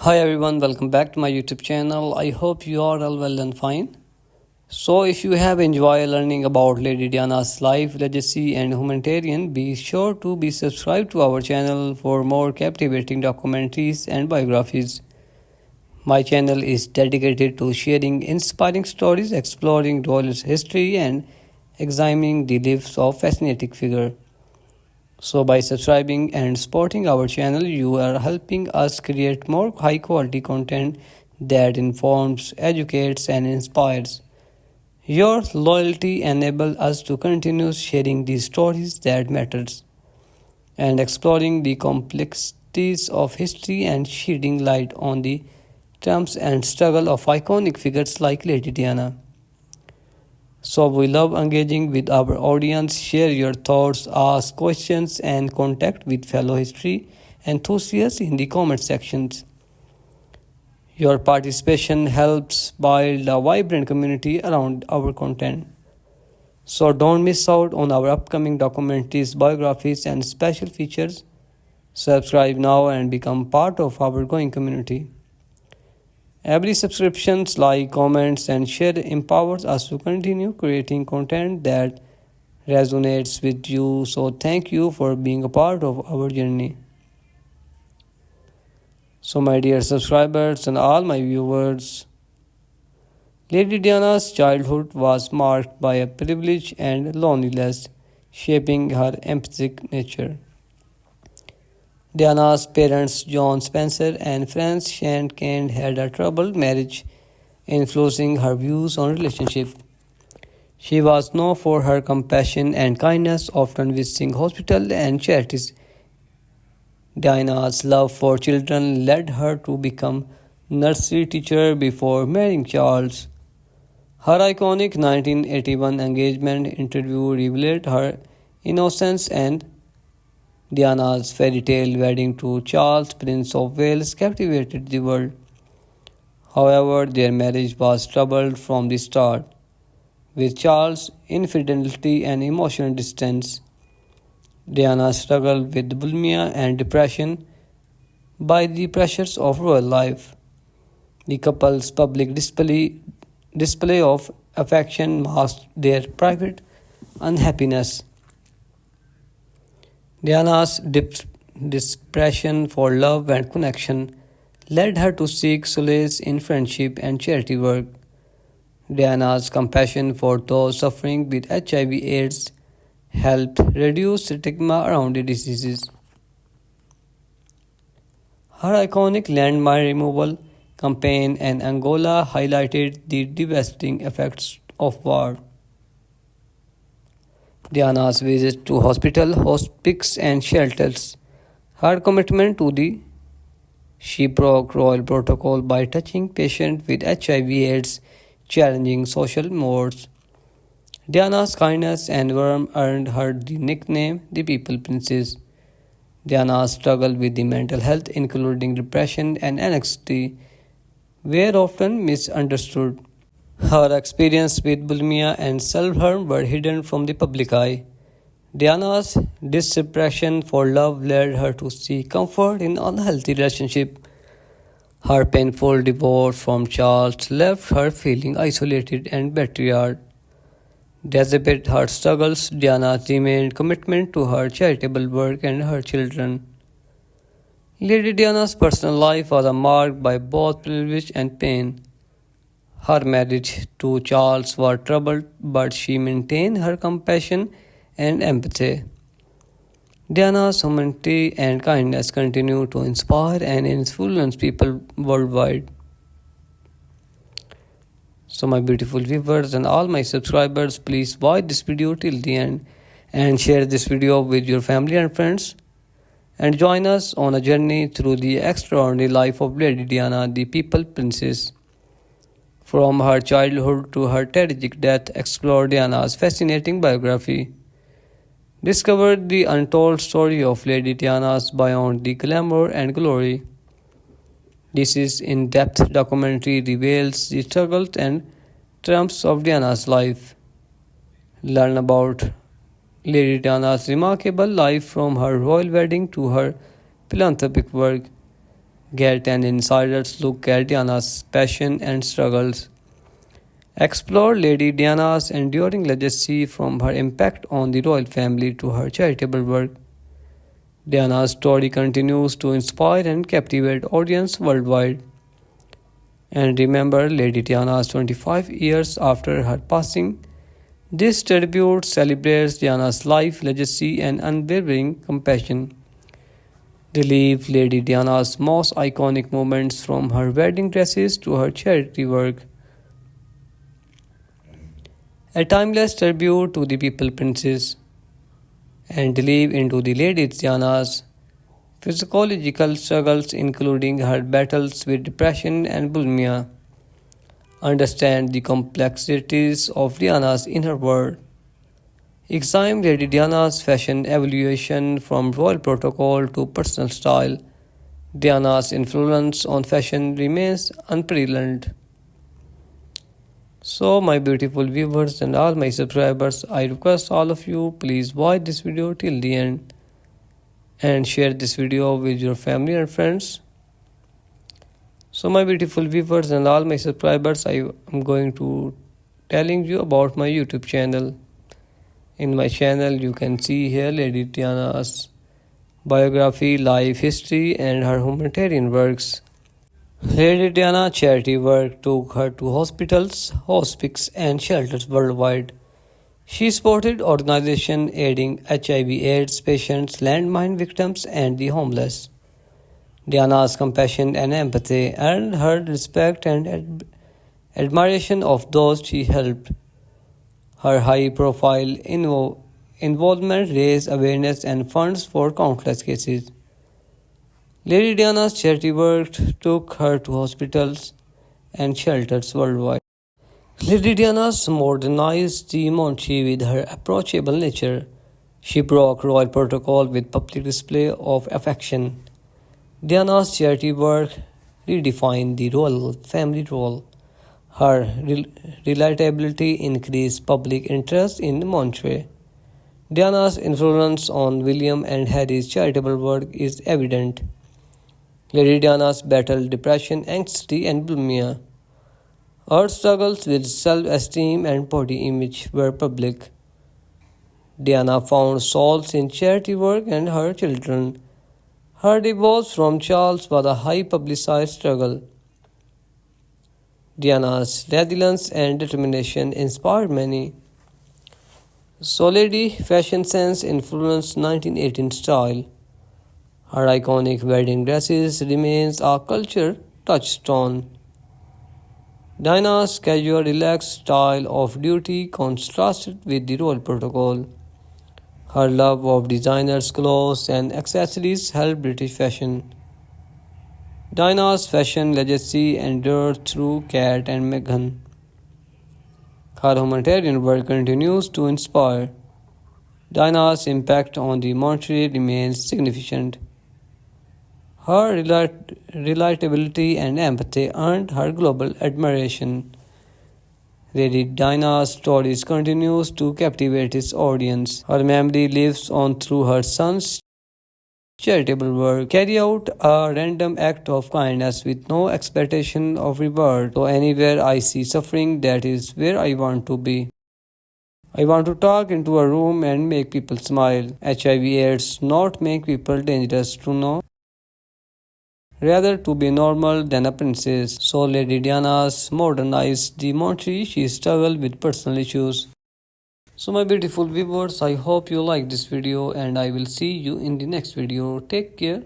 Hi everyone, welcome back to my YouTube channel. I hope you are all well and fine. So, if you have enjoyed learning about Lady Diana's life, legacy, and humanitarian, be sure to be subscribed to our channel for more captivating documentaries and biographies. My channel is dedicated to sharing inspiring stories, exploring royal history, and examining the lives of fascinating figures. So, by subscribing and supporting our channel, you are helping us create more high quality content that informs, educates, and inspires. Your loyalty enables us to continue sharing these stories that matters and exploring the complexities of history and shedding light on the triumphs and struggle of iconic figures like Lady Diana. So we love engaging with our audience. Share your thoughts, ask questions, and contact with fellow history enthusiasts in the comment sections. Your participation helps build a vibrant community around our content. So don't miss out on our upcoming documentaries, biographies, and special features. Subscribe now and become part of our growing community. Every subscription, like, comments, and share empowers us to continue creating content that resonates with you. So, thank you for being a part of our journey. So, my dear subscribers and all my viewers, Lady Diana's childhood was marked by a privilege and loneliness, shaping her empathic nature. Diana's parents, John Spencer and Frances Shand Kane, had a troubled marriage, influencing her views on relationships. She was known for her compassion and kindness, often visiting hospitals and charities. Diana's love for children led her to become nursery teacher before marrying Charles. Her iconic 1981 engagement interview revealed her innocence, and Diana's fairy tale wedding to Charles, Prince of Wales, captivated the world. However, their marriage was troubled from the start, with Charles' infidelity and emotional distance. Diana struggled with bulimia and depression by the pressures of royal life. The couple's public display of affection masked their private unhappiness. Diana's desperation for love and connection led her to seek solace in friendship and charity work. Diana's compassion for those suffering with HIV/AIDS helped reduce stigma around the diseases. Her iconic landmine removal campaign in Angola highlighted the devastating effects of war. Diana's visit to hospital, hospices, and shelters. Her commitment to the she broke royal protocol by touching patients with HIV/AIDS, challenging social norms. Diana's kindness and warmth earned her the nickname the People Princess. Diana's struggle with the mental health, including depression and anxiety, were often misunderstood. Her experience with bulimia and self-harm were hidden from the public eye. Diana's desperation for love led her to seek comfort in unhealthy relationships. Her painful divorce from Charles left her feeling isolated and betrayed. Despite her struggles, Diana remained committed to her charitable work and her children. Lady Diana's personal life was marked by both privilege and pain. Her marriage to Charles was troubled, but she maintained her compassion and empathy. Diana's humanity and kindness continue to inspire and influence people worldwide. So, my beautiful viewers and all my subscribers, please watch this video till the end and share this video with your family and friends. And join us on a journey through the extraordinary life of Lady Diana, the People Princess. From her childhood to her tragic death, explore Diana's fascinating biography. Discover the untold story of Lady Diana's beyond the glamour and glory. This in-depth documentary reveals the struggles and triumphs of Diana's life. Learn about Lady Diana's remarkable life from her royal wedding to her philanthropic work. Get an insider's look at Diana's passion and struggles. Explore Lady Diana's enduring legacy from her impact on the royal family to her charitable work. Diana's story continues to inspire and captivate audience worldwide. And remember Lady Diana's 25 years after her passing. This tribute celebrates Diana's life, legacy, and unwavering compassion. Relive Lady Diana's most iconic moments from her wedding dresses to her charity work. A timeless tribute to the people princess. And delve into the Lady Diana's physiological struggles, including her battles with depression and bulimia. Understand the complexities of Diana's inner world. Examine Lady Diana's fashion evolution from royal protocol to personal style. Diana's influence on fashion remains unparalleled. So, my beautiful viewers and all my subscribers, I request all of you please watch this video till the end and share this video with your family and friends. So my beautiful viewers and all my subscribers, I am going to telling you about my YouTube channel. In my channel you can see here Lady Diana's biography, life history and her humanitarian works. Lady Diana charity work took her to hospitals, hospices and shelters worldwide. She supported organizations aiding HIV/AIDS patients, landmine victims and the homeless. Diana's compassion and empathy earned her respect and admiration of those she helped. Her high-profile involvement raised awareness and funds for countless cases. Lady Diana's charity work took her to hospitals and shelters worldwide. Lady Diana modernized the monarchy with her approachable nature. She broke royal protocol with public display of affection. Diana's charity work redefined the royal family role. Her relatability increased public interest in monarchy. Diana's influence on William and Harry's charitable work is evident. Lady Diana's battled depression, anxiety, and bulimia. Her struggles with self-esteem and body image were public. Diana found solace in charity work and her children. Her divorce from Charles was a high-publicized struggle. Diana's resilience and determination inspired many. So Lady fashion sense influenced 1918 style. Her iconic wedding dresses remains a culture touchstone. Diana's casual, relaxed style of duty contrasted with the royal protocol. Her love of designers' clothes and accessories helped British fashion. Diana's fashion legacy endured through Kate and Meghan. Her humanitarian work continues to inspire. Diana's impact on the monarchy remains significant. Her relatability and empathy earned her global admiration. Lady Diana's stories continues to captivate its audience. Her memory lives on through her son's charitable work. Carry out a random act of kindness with no expectation of reward. So anywhere I see suffering, that is where I want to be. I want to talk into a room and make people smile. HIV/AIDS not make people dangerous to know. Rather to be normal than a princess. So Lady Diana's modernized the monarchy. She struggled with personal issues. So my beautiful viewers, I hope you like this video and I will see you in the next video. Take care.